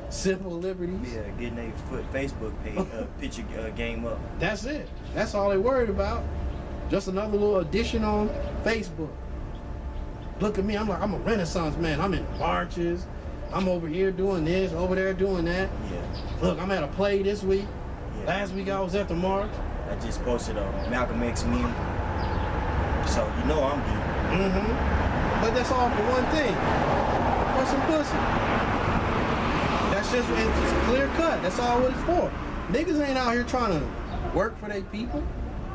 civil liberties. Yeah, getting a Facebook page, picture game up. That's it. That's all they worried about. Just another little addition on Facebook. Look at me. I'm a Renaissance man. I'm in marches. I'm over here doing this, over there doing that. Yeah. Look, I'm at a play this week. Yeah. Last week I was at the march. I just posted a Malcolm X meme. So you know I'm good. But that's all for one thing. For some pussy. That's just, it's clear cut. That's all what it's for. Niggas ain't out here trying to work for their people.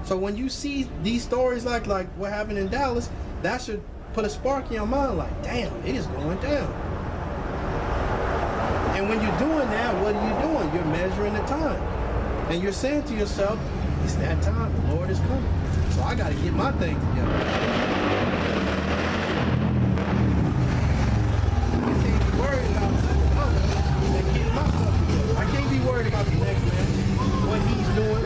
So when you see these stories like what happened in Dallas, that should put a spark in your mind like, damn, it is going down. And when you're doing that, what are you doing? You're measuring the time. And you're saying to yourself, it's that time, the Lord is coming. So I gotta get my thing together. I can't be worried about and getting my stuff together. I can't be worried about the next man, what he's doing,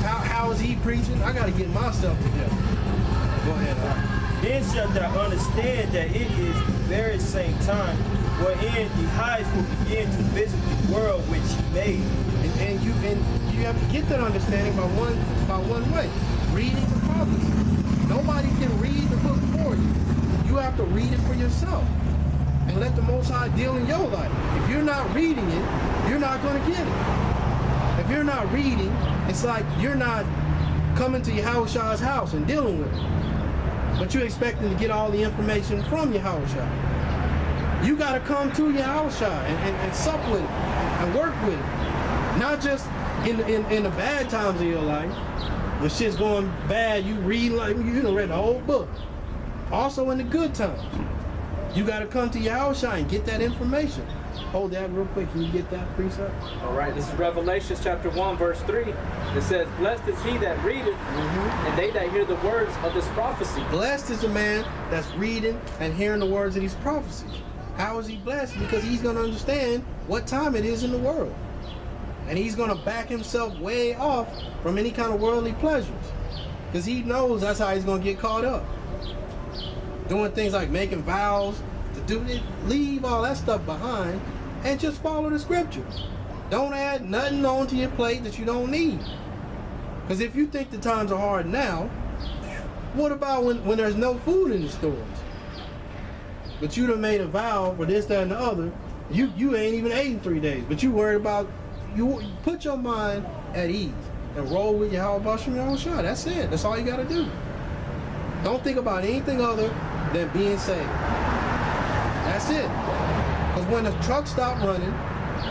how is he preaching. I gotta get myself together. Go ahead, Then shalt thou understand that it is the very same time wherein the highest will begin to visit the world which he made. And you have to get that understanding by one way. Reading the prophecy. Nobody can read the book for you. You have to read it for yourself. And let the Most High deal in your life. If you're not reading it, you're not going to get it. If you're not reading, it's like you're not coming to Yahushua's house and dealing with it. But you're expecting to get all the information from Yahushua. You got to come to Yahushua and sup with it and work with it. Not just in the bad times of your life. When shit's going bad, you read like you done read the whole book. Also in the good times. You got to come to Yahushua and get that information. Hold that real quick. Can you get that precept? All right. This is Revelation chapter 1, verse 3. It says, blessed is he that readeth, and they that hear the words of this prophecy. Blessed is the man that's reading and hearing the words of these prophecies. How is he blessed? Because he's going to understand what time it is in the world. And he's going to back himself way off from any kind of worldly pleasures. Because he knows that's how he's going to get caught up. Doing things like making vows, to do it, leave all that stuff behind and just follow the scriptures. Don't add nothing onto your plate that you don't need. Because if you think the times are hard now, what about when there's no food in the stores? But you done made a vow for this, that, and the other. You ain't even ate in 3 days, but you worried about, you put your mind at ease and roll with Yahushua. That's it. That's all you got to do. Don't think about anything other than being saved. That's it. Because when the trucks stop running,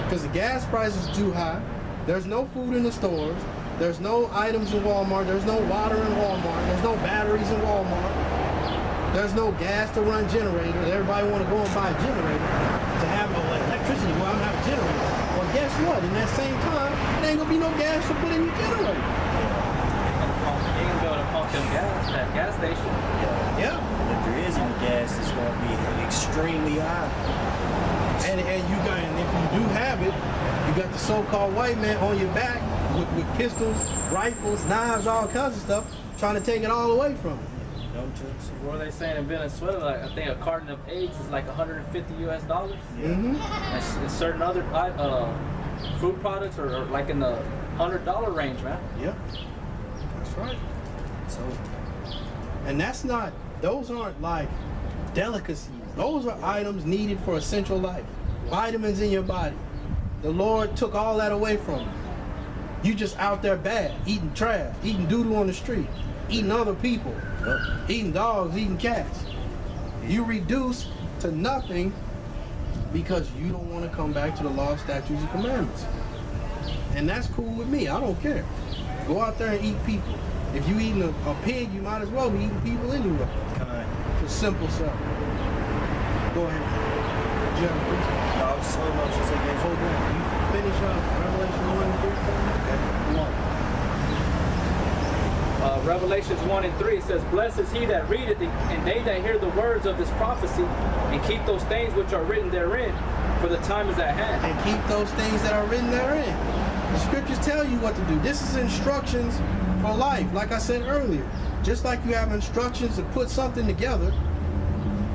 because the gas price is too high, there's no food in the stores, there's no items in Walmart, there's no water in Walmart, there's no batteries in Walmart, there's no gas to run generators. Everybody want to go and buy a generator to have electricity. Well, I don't have a generator. Well, guess what? In that same time, there ain't going to be no gas to put in your generator. You can go to pump them gas at that gas station. Yeah. If there is any gas, it's going to be extremely high. And if you do have it, you got the so-called white man on your back with pistols, rifles, knives, all kinds of stuff, trying to take it all away from you. What are they saying in Venezuela? Like, I think a carton of eggs is like $150 US. Yeah. And certain other food products are like in the $100 range, man. Yep. That's right. So, and those aren't like delicacies. Those are items needed for essential life. Vitamins in your body. The Lord took all that away from you. You just out there bad, eating trash, eating doo-doo on the street, eating other people, eating dogs, eating cats. You reduce to nothing because you don't want to come back to the law, statutes, and commandments. And that's cool with me. I don't care. Go out there and eat people. If you eating a pig, you might as well be eating people anyway. It's simple stuff. Go ahead. Do you have a question? No, I was just holding on to something. Hold on. You finish up Revelation 1 and 3? Okay. 1. Revelations 1 and 3, it says, blessed is he that readeth, and they that hear the words of this prophecy, and keep those things which are written therein, for the time is at hand. And keep those things that are written therein. The scriptures tell you what to do. This is instructions for life, like I said earlier. Just like you have instructions to put something together,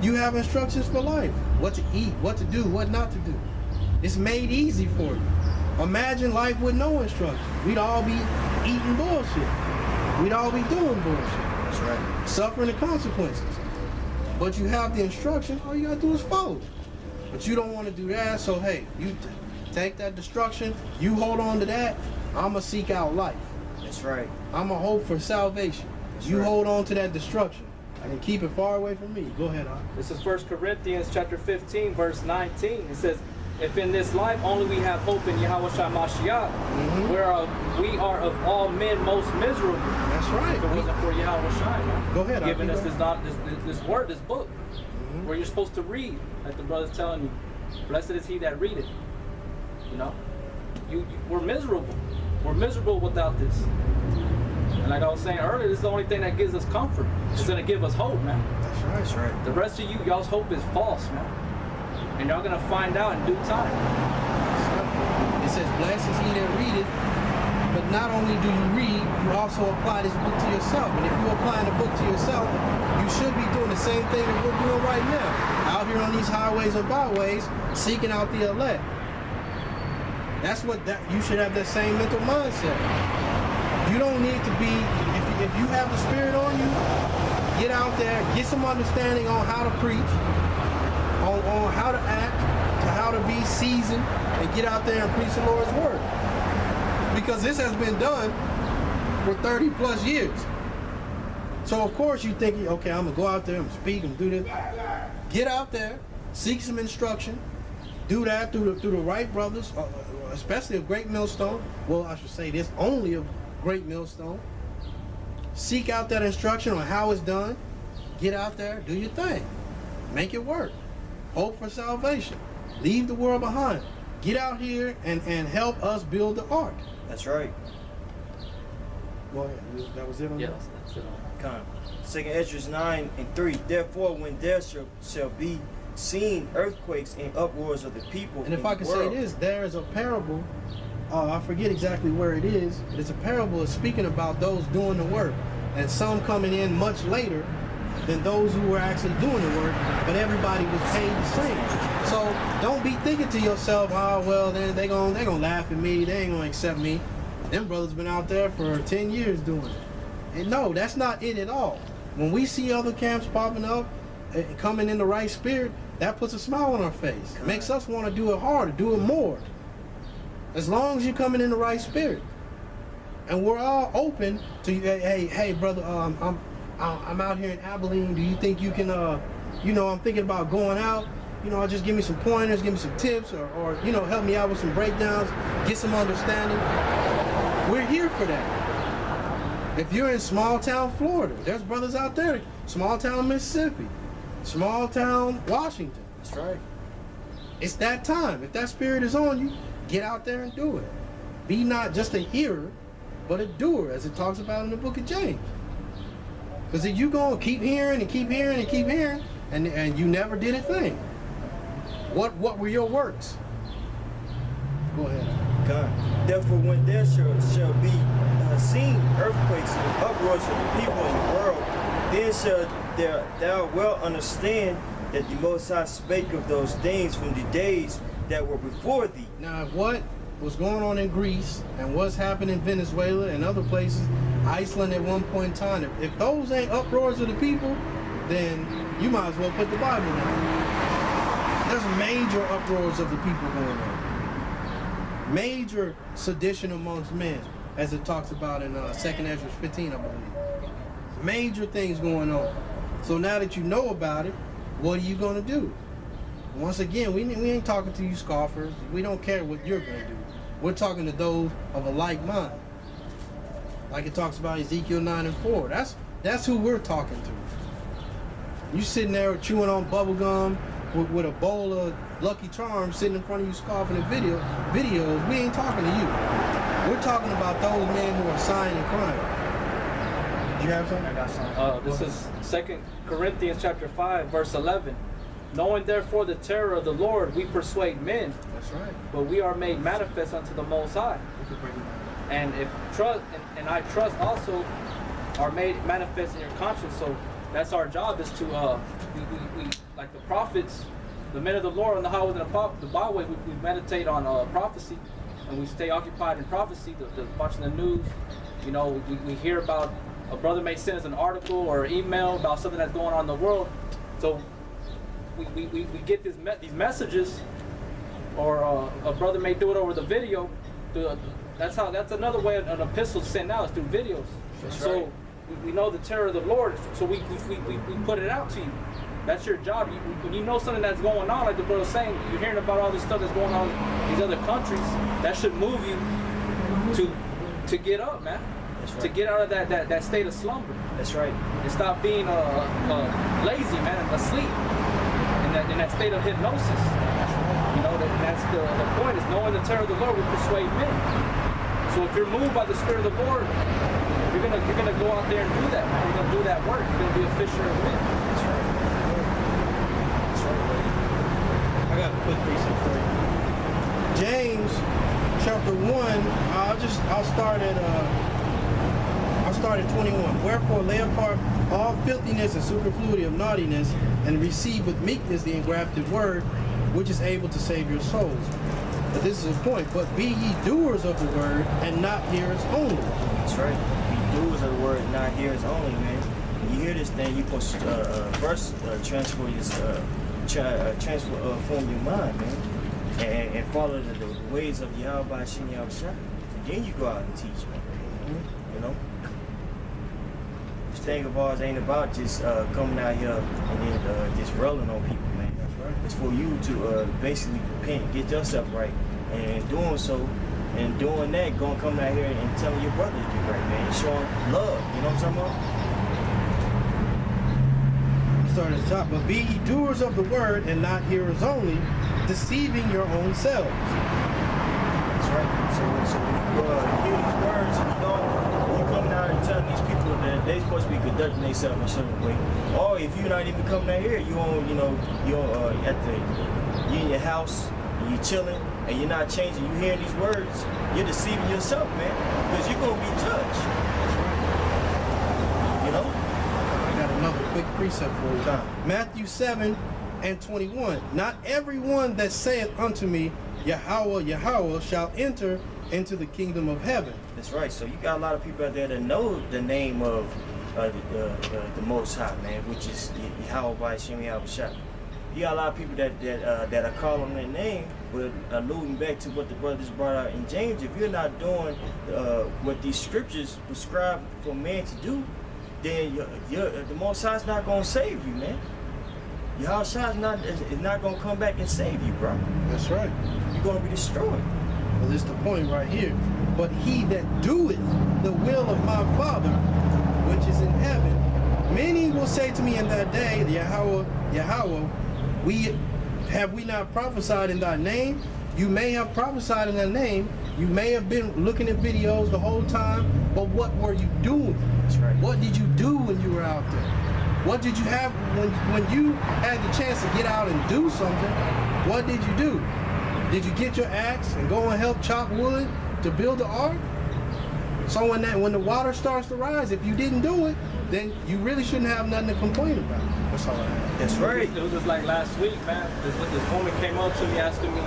you have instructions for life. What to eat, what to do, what not to do. It's made easy for you. Imagine life with no instruction. We'd all be eating bullshit. We'd all be doing bullshit. That's right. Suffering the consequences. But you have the instruction, all you gotta do is follow. But you don't want to do that, so hey, you take that destruction, you hold on to that, I'ma seek out life. That's right. I'ma hope for salvation. That's you right. hold on to that destruction and keep it far away from me. Go ahead, Al. This is 1 Corinthians chapter 15, verse 19. It says, if in this life only we have hope in Yahweh Shai Mashiach, we are of all men most miserable. That's right. If it wasn't for Yahweh Shai, man. Go ahead, Al. Giving us this word, this book, where you're supposed to read, like the brother's telling you. Blessed is he that readeth. You know, we're miserable. We're miserable without this. And like I was saying earlier, this is the only thing that gives us comfort. It's gonna give us hope, man. That's right. That's right. The rest of you, y'all's hope is false, man. And y'all gonna find out in due time. It says, blessed is he that readeth, but not only do you read, you also apply this book to yourself. And if you're applying the book to yourself, you should be doing the same thing that we're doing right now. Out here on these highways and byways, seeking out the elect. That's what you should have that same mental mindset. You don't need to be, if you have the Spirit on you, get out there, get some understanding on how to preach, on how to act, to how to be seasoned, and get out there and preach the Lord's word. Because this has been done for 30 plus years. So of course you think, okay, I'm gonna go out there, I'm gonna speak, I'm gonna do this. Get out there, seek some instruction, do that through the right brothers, especially of Great Millstone. Well, I should say this, only of Great Millstone. Seek out that instruction on how it's done. Get out there, do your thing. Make it work. Hope for salvation. Leave the world behind. Get out here and help us build the ark. That's right. Go ahead. That was it on Yeah, that? that's it. Come. 2 Esdras 9:3. Therefore, when there shall be seen earthquakes and uproars of the people, And if in I the can say world, this, there is a parable, I forget exactly where it is, but it's a parable of speaking about those doing the work, and some coming in much later than those who were actually doing the work, but everybody was paid the same. So don't be thinking to yourself, oh, well, they gonna laugh at me, they ain't gonna accept me. Them brothers been out there for 10 years doing it. And no, that's not it at all. When we see other camps popping up, coming in the right spirit, that puts a smile on our face. It makes us want to do it harder, do it more. As long as you're coming in the right spirit. And we're all open to, hey, brother, I'm out here in Abilene. Do you think you can, I'm thinking about going out. Just give me some pointers, give me some tips, or help me out with some breakdowns, get some understanding. We're here for that. If you're in small town Florida, there's brothers out there. Small town Mississippi, small town Washington. that's right. It's that time. If that spirit is on you, get out there and do it. Be not just a hearer, but a doer, as it talks about in the book of James. Because if you go and keep hearing and keep hearing and keep hearing, and you never did a thing, what were your works? Go ahead. God. Therefore, when there shall be seen earthquakes and uproars of the people in the world, then shall thou well understand that the Most High spake of those things from the days that were before thee. Now, if what was going on in Greece and what's happening in Venezuela and other places, Iceland at one point in time, if those ain't uproars of the people, then you might as well put the Bible down. There's major uproars of the people going on. Major sedition amongst men, as it talks about in 2 Esdras 15, I believe. Major things going on. So now that you know about it, what are you going to do? Once again, we ain't talking to you scoffers. We don't care what you're going to do. We're talking to those of a like mind. Like it talks about Ezekiel 9:4. That's who we're talking to. You sitting there chewing on bubble gum with a bowl of Lucky Charms sitting in front of you scoffing at videos. We ain't talking to you. We're talking about those men who are sighing and crying. Do you have something? I got something. This is 2 Corinthians chapter 5, verse 11. Knowing therefore the terror of the Lord, we persuade men, That's right. but we are made manifest unto the Most High. And if trust and I trust also are made manifest in your conscience. So that's our job, is to we like the prophets the men of the Lord on the highways and the byways, we meditate on prophecy, and we stay occupied in prophecy, watching the news. You know, we hear about a brother may send us an article or an email about something that's going on in the world. So we get these messages, or a brother may do it over the video. That's another way an epistle is sent out, is through videos. That's so right. we know the terror of the Lord, so we put it out to you. That's your job. When you know something that's going on, like the brother was saying, you're hearing about all this stuff that's going on in these other countries, that should move you to get up, man. That's right. To get out of that state of slumber. That's right. And stop being lazy, man, and asleep in that state of hypnosis. You know, that's the point, is knowing the terror of the Lord will persuade men. So if you're moved by the Spirit of the Lord, you're gonna go out there and do that. You're gonna do that work. You're gonna be a fisher of men. That's right. That's right, buddy. I got a quick precept for you. James chapter 1, I'll start at 21. Wherefore lay apart all filthiness and superfluity of naughtiness, and receive with meekness the engrafted word, which is able to save your souls. But this is the point. But be ye doers of the word, and not hearers only. That's right. Be doers of the word, not hearers only, man. When you hear this thing, you supposed to first transform your mind, man, and follow the ways of Yahweh Shem Yahushua. Then you go out and teach, man. You know. This thing of ours ain't about just coming out here and then just rolling on people, man. That's right. It's for you to basically repent, get yourself right, and in doing so, and doing that, come out here and telling your brother to get right, man, and showing love. You know what I'm talking about? Start at the top. But be ye doers of the word, and not hearers only, deceiving your own selves. That's right. So when you hear these words, and you coming out and telling these people that they supposed to be conducting themselves in a certain way, or if you're not even coming out here, you're in your house, and you're chilling, and you're not changing. You hearing these words, you're deceiving yourself, man, because you're gonna be judged. You know. I got another quick precept for you. Matthew 7:21. Not everyone that saith unto me, Yahweh, Yahweh, shall enter into the kingdom of heaven. That's right. So you got a lot of people out there that know the name of the Most High, man, which is Yahweh Shem Yahushua. You got a lot of people that are calling their name, but alluding back to what the brothers brought out in James. If you're not doing what these scriptures prescribe for man to do, then the Most High is not going to save you, man. Yahushua is not going to come back and save you, bro. That's right. You're going to be destroyed. Well, this is the point right here. But he that doeth the will of my Father, which is in heaven, many will say to me in that day, Yahweh, Yahweh, have we not prophesied in thy name? You may have prophesied in thy name. You may have been looking at videos the whole time, but what were you doing? That's right. What did you do when you were out there? What did you have when you had the chance to get out and do something? What did you do? Did you get your axe and go and help chop wood to build the ark? So when the water starts to rise, if you didn't do it, then you really shouldn't have nothing to complain about. That's all I have. That's right. It was just like last week, man. This woman came up to me asking me,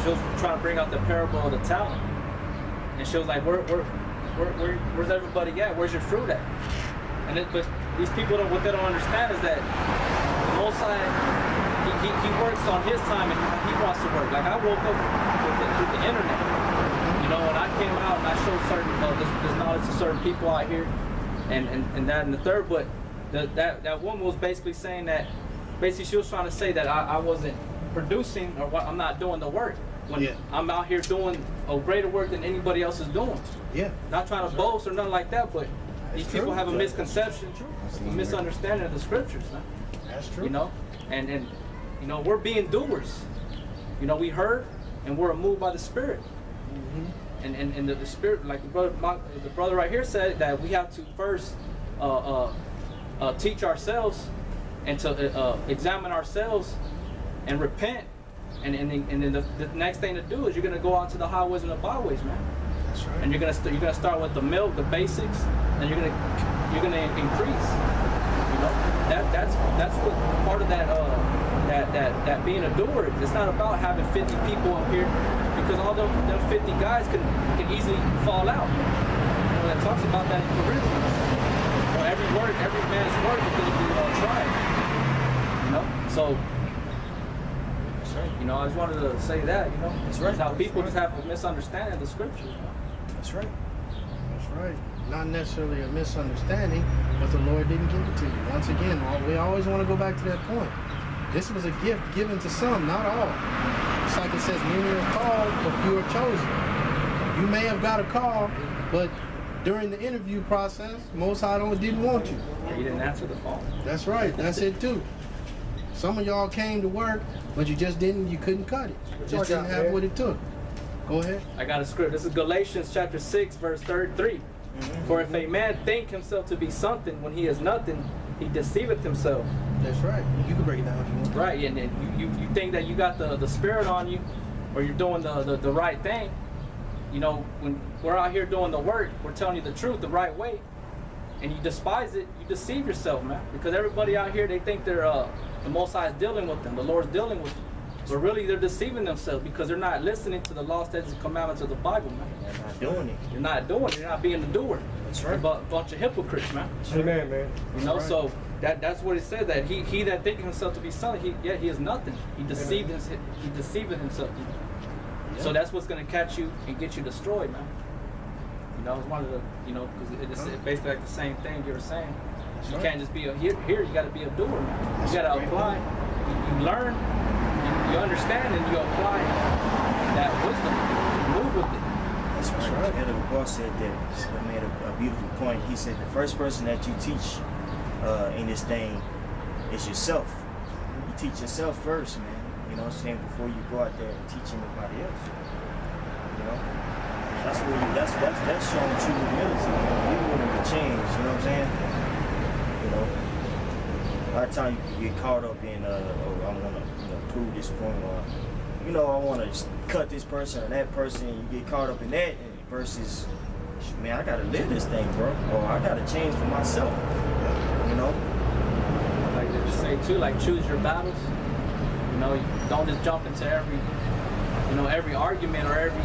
she was trying to bring out the parable of the talent, and she was like, "Where's everybody at? Where's your fruit at?" But these people what they don't understand is that the Most High, he works on his time and he wants to work. Like I woke up with the internet, you know, and I came out and I showed certain this knowledge to certain people out here, and that and the third. But that woman was basically saying that, she was trying to say that I wasn't producing, or I'm not doing the work when I'm out here doing a greater work than anybody else is doing. Yeah. Not trying to boast or nothing like that, but these people have a misconception, a misunderstanding of the scriptures, man. That's true. You know, and you know, we're being doers. You know, we heard and we're moved by the Spirit. Mm-hmm. And the Spirit, like the brother right here said, that we have to first teach ourselves and to examine ourselves and repent. And then the next thing to do is you're gonna go out to the highways and the byways, man. That's right. And you're gonna start with the milk, the basics, and you're gonna increase. You know, that's what part of that that being a doer. It's not about having 50 people up here, because all them 50 guys can easily fall out. You know, it talks about that in Corinthians. You know, every man's word is going to be tried. You know, so. That's right. You know, I just wanted to say that. You know, That's right. How people just have a misunderstanding of the scriptures. You know? That's right. That's right. Not necessarily a misunderstanding, but the Lord didn't give it to you. Once again, we always want to go back to that point. This was a gift given to some, not all. It's like it says, many are called, but few are chosen. You may have got a call, but during the interview process, Most High didn't want you. You didn't answer the phone. That's right. That's it too. Some of y'all came to work, but you couldn't cut it. You just didn't have what it took. Go ahead. I got a script. This is Galatians chapter 6, verse 33. Mm-hmm. For if a man think himself to be something when he is nothing, he deceiveth himself. That's right. You can break it down if you want. Right, and then you think that you got the spirit on you, or you're doing the right thing. You know, when we're out here doing the work, we're telling you the truth the right way, and you despise it, you deceive yourself, man. Because everybody out here, they think they're the Most High is dealing with them, the Lord's dealing with them. But really, they're deceiving themselves because they're not listening to the law, statutes, and commandments of the Bible, man. They're not doing it. You're not doing it. You're not being the doer. That's right. You're a bunch of hypocrites, man. Amen, man. You know, Right. so that's what it said, that he that thinketh himself to be something, he is nothing. He deceived himself. Yeah. So that's what's gonna catch you and get you destroyed, man. You know, it's one of the, you know, because it's basically like the same thing you were saying. That's You right. can't just be here. You got to be a doer, man. That's You got to right. apply. You learn, you understand, and you apply that wisdom. You move with it. That's right. right. The other boss said that, he made a beautiful point. He said the first person that you teach in this thing is yourself. You teach yourself first, man. You know what I'm saying? Before you go out there and teach anybody else. You know? That's where that's showing true humility, man. We willing to change, you know what I'm saying? You know? A lot of times you get caught up in oh, I wanna, prove this point, or I wanna cut this person or that person, and you get caught up in that versus, man, I gotta live this thing, bro. Or I gotta change for myself. You know? Like they just say too, like choose your battles. You know, you don't just jump into every argument or every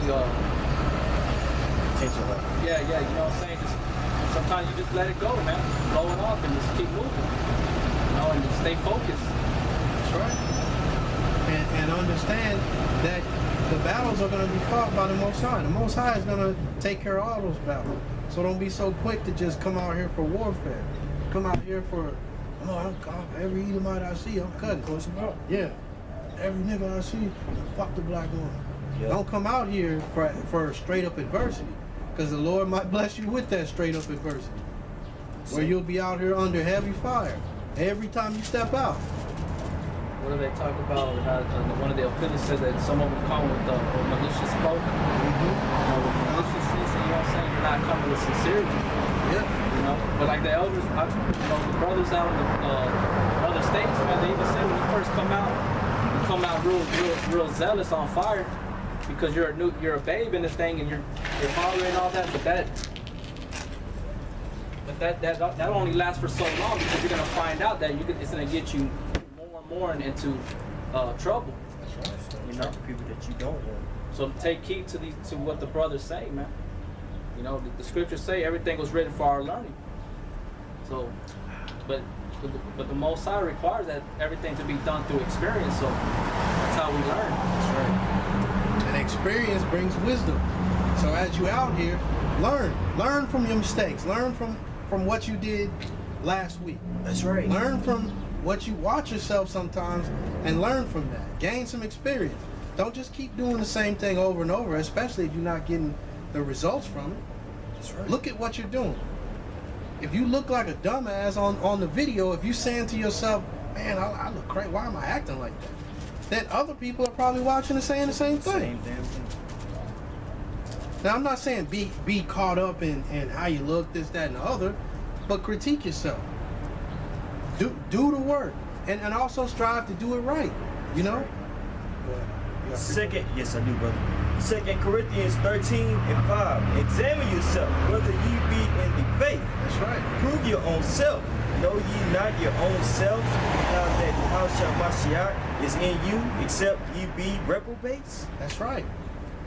Attention, like, yeah, you know what I'm saying? Just sometimes you just let it go, man. Blow it off and just keep moving. You know, and just stay focused. That's right. And understand that the battles are going to be fought by the Most High. The Most High is going to take care of all those battles. So don't be so quick to just come out here for warfare. Come out here for, every Edomite I see, I'm cutting. close them out. Yeah. Every nigga I see, fuck the black woman. Yeah. Don't come out here for straight up adversity. Because the Lord might bless you with that straight up adversity. Where you'll be out here under heavy fire every time you step out. What do they talk about? One of the opinions said that some of them come with malicious smoke. Mm-hmm. You know, with maliciousness, you know what I'm saying? You're not coming with sincerity. Yeah. You know, but like the elders, the brothers out in the other states, man, they even say when you first come out, you come out real zealous, on fire, because you're a babe in this thing, and you're following all that. But that only lasts for so long, because you're gonna find out that it's gonna get you more and into trouble. That's right. You know? The people that you don't want. So take heed to what the brothers say, man. You know, the scriptures say everything was written for our learning. So, but the Most High requires that everything to be done through experience. So that's how we learn. That's right. And experience brings wisdom. So as you out here, learn from your mistakes. Learn from what you did last week. That's right. Learn from what you watch yourself sometimes, and learn from that. Gain some experience. Don't just keep doing the same thing over and over, especially if you're not getting the results from it. That's right. Look at what you're doing. If you look like a dumbass on the video, if you're saying to yourself, man, I look crazy, why am I acting like that? Then other people are probably watching and saying the same thing. Same damn thing. Now, I'm not saying be caught up in how you look, this, that, and the other, but critique yourself. Do the work, and also strive to do it right, you know? Yes, I do, brother. 2 Corinthians 13:5. Examine yourself, whether ye be in the faith. That's right. Prove your own self. Know ye not your own selves, how that Yahushua Mashiach is in you, except ye be reprobates? That's right.